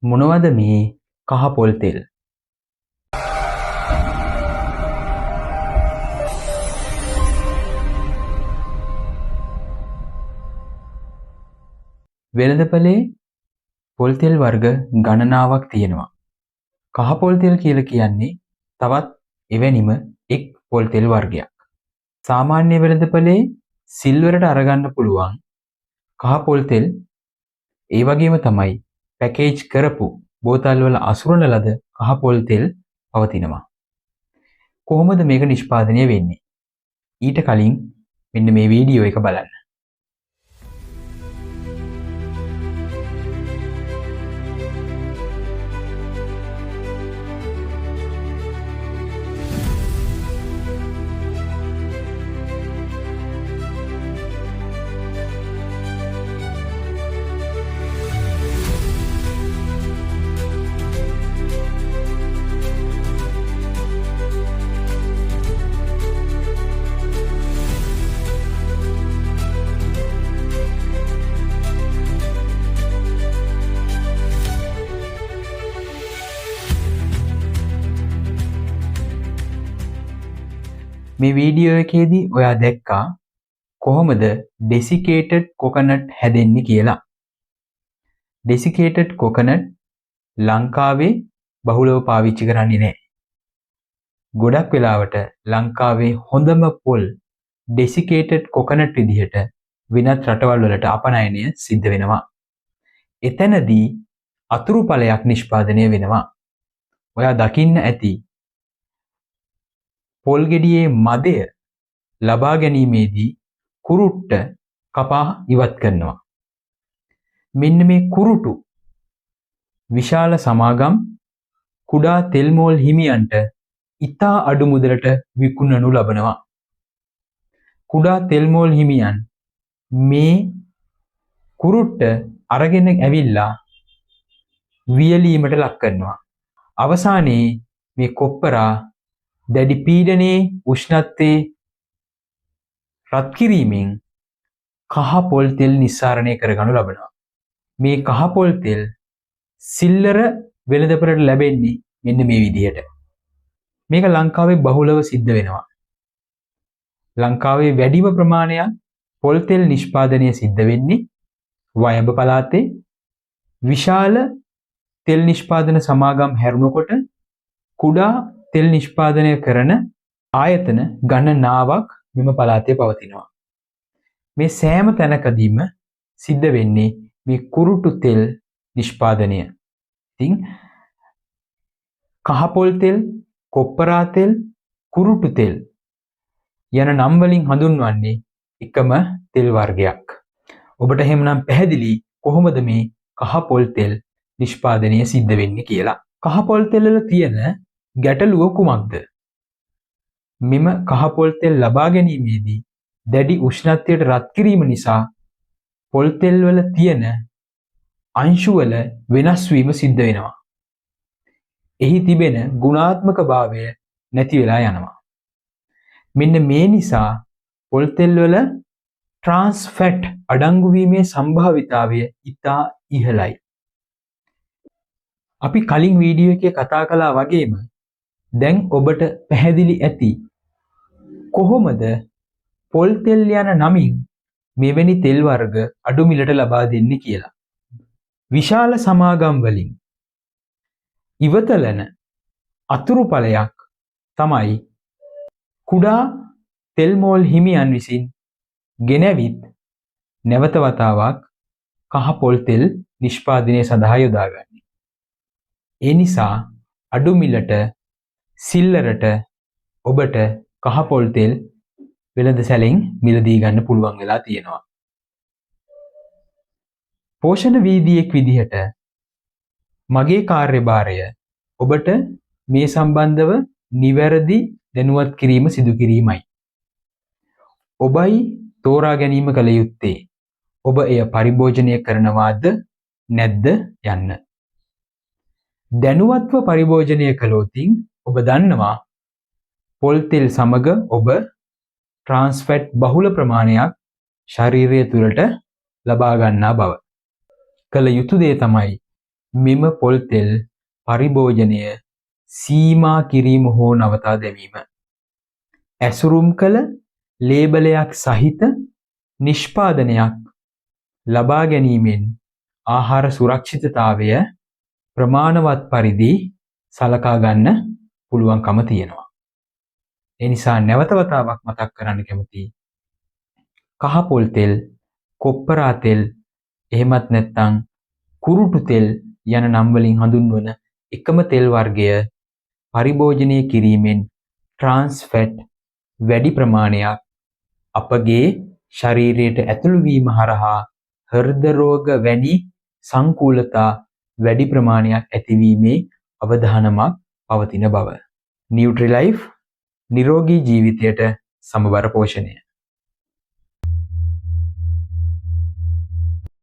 මොනවද මේ කහ පොල් තෙල්? වෙළඳපොලේ පොල් තෙල් වර්ග ගණනාවක් තියෙනවා. කහ පොල් තෙල් කියලා කියන්නේ තවත් එවැනිම එක් පොල් තෙල් වර්ගයක්. සාමාන්‍ය වෙළඳපොලේ සිල්වරට අරගන්න පුළුවන් කහ පොල් තෙල් ඒ වගේම තමයි පැකේජ් කරපු බෝතල් වල අසුරන ලද කහ පොල් තෙල් පවතිනවා. කොහොමද මේක නිෂ්පාදනය වෙන්නේ? ඊට කලින් මෙන්න මේ වීඩියෝ එක බලන්න. මේ වීඩියෝ එකේදී ඔයා දැක්කා කොහොමද ඩෙසිකේටඩ් කොකනට් හැදෙන්නේ කියලා. ඩෙසිකේටඩ් කොකනට් ලංකාවේ බහුලව පාවිච්චි කරන්නේ නැහැ. ගොඩක් වෙලාවට ලංකාවේ හොඳම පොල් ඩෙසිකේටඩ් කොකනට් විදිහට වෙනත් රටවල් වලට අපනයනය සිද්ධ වෙනවා. එතනදී අතුරු ඵලයක් නිෂ්පාදනය වෙනවා. ඔයා දකින්න ඇති පොල් ගෙඩියේ මදය ලබා ගැනීමේදී කුරුට්ට කපා ඉවත් කරනවා. මෙන්න මේ කුරුටු විශාල සමාගම් කුඩා තෙල් මෝල් හිමියන්ට ඉතා අඩු මුදලට විකුණනු ලබනවා. කුඩා තෙල් මෝල් හිමියන් මේ කුරුට්ට අරගෙන ඇවිල්ලා වියලීමට ලක් කරනවා. අවසානයේ මේ කොප්පරා දැඩි පීඩනයේ උෂ්ණත්වයේ රත් කිරීමෙන් කහ පොල් තෙල් නිස්සාරණය කරගනු ලබනවා. මේ කහ පොල් තෙල් සිල්ලර වෙළඳපොලට ලැබෙන්නේ මෙන්න මේ විදිහට. මේක ලංකාවේ බහුලව සිද්ධ වෙනවා. ලංකාවේ වැඩිම ප්‍රමාණයක් පොල් තෙල් නිෂ්පාදනය සිද්ධ වෙන්නේ වයඹ පළාතේ. විශාල තෙල් නිෂ්පාදන සමාගම් හැරුණකොට කුඩා තෙල් නිෂ්පාදනය කරන ආයතන ගණනාවක් මෙම පළාතේ පවතිනවා. මේ සෑම තැනකදීම සිද්ධ වෙන්නේ මේ කුරුටු තෙල් නිෂ්පාදනය. ඉතින් කහ පොල් තෙල්, කොප්පරා තෙල්, කුරුටු තෙල් යන නම් වලින් හඳුන්වන්නේ එකම තෙල් වර්ගයක්. ඔබට එහෙමනම් පැහැදිලි කොහොමද මේ කහ පොල් තෙල් නිෂ්පාදනය සිද්ධ වෙන්නේ කියලා. කහ පොල් තෙල් වල තියෙන ගැටලුව කුමක්ද? මෙම කහ පොල් තෙල් ලබා ගැනීමේදී දැඩි උෂ්ණත්වයට රත් කිරීම නිසා පොල් තෙල් වල තියෙන අංශු වල වෙනස් වීම සිද්ධ වෙනවා. එහි තිබෙන ගුණාත්මක භාවය නැති වෙලා යනවා. මෙන්න මේ නිසා පොල් තෙල් වල ට්‍රාන්ස් ෆැට් අඩංගු වීමේ සම්භාවිතාවය ඉතා ඉහළයි. අපි කලින් වීඩියෝ එකේ කතා කළා වගේම දැන් ඔබට පැහැදිලි ඇති කොහොමද පොල් තෙල් යන නමින් මෙවැනි තෙල් වර්ග අඩු මිලට ලබා දෙන්නේ කියලා. විශාල සමාගම් වලින් ඉවතලන අතුරු ඵලයක් තමයි කුඩා තෙල් මෝල් හිමියන් විසින් ගෙනවිත් නැවත වතාවක් කහ පොල් තෙල් නිෂ්පාදනය සඳහා යොදාගන්නේ. ඒ නිසා අඩු මිලට සිල්ලරට ඔබට කහ පොල් තෙල් වෙළඳ සැලෙන් මිලදී ගන්න පුළුවන් වෙලා තියෙනවා. පෝෂණ වීදියෙක් විදිහට මගේ කාර්යභාරය ඔබට මේ සම්බන්ධව නිවැරදි දැනුවත් කිරීම සිදු කිරීමයි. ඔබයි තෝරා ගැනීම කළ යුත්තේ ඔබ එය පරිභෝජනය කරනවාද නැද්ද යන්න. දැනුවත්ව පරිභෝජනය කළොතින් ඔබ දන්නවා පොල් තෙල් සමග ඔබ ට්‍රාන්ස් ෆැට් බහුල ප්‍රමාණයක් ශරීරය තුළට ලබා ගන්නා බව. කළ යුතු දේ තමයි මෙම පොල් තෙල් පරිභෝජනය සීමා කිරීම හෝ නවතා දැමීම. ඇසුරුම් කළ ලේබලයක් සහිත නිෂ්පාදනයක් ලබා ගැනීමෙන් ආහාර සුරක්ෂිතතාවය ප්‍රමාණවත් පරිදි සලකා ගන්න පුළුවන්කම තියෙනවා. ඒ නිසා නැවත වතාවක් මතක් කරන්න කැමතියි. කහ පොල් තෙල්, කොප්පරා තෙල්, එහෙමත් නැත්නම් කුරුටු තෙල් යන නම් වලින් හඳුන්වන එකම තෙල් වර්ගය පරිභෝජනය කිරීමෙන් ට්‍රාන්ස් ෆැට් වැඩි ප්‍රමාණයක් අපගේ ශරීරයට ඇතුළු වීම හරහා හෘද රෝග වැනි සංකූලතා වැඩි ප්‍රමාණයක් ඇතිවීමේ අවදානමක් පවතින බව. නියුට්‍රිලයිෆ් නිරෝගී ජීවිතයට සමබර පෝෂණය.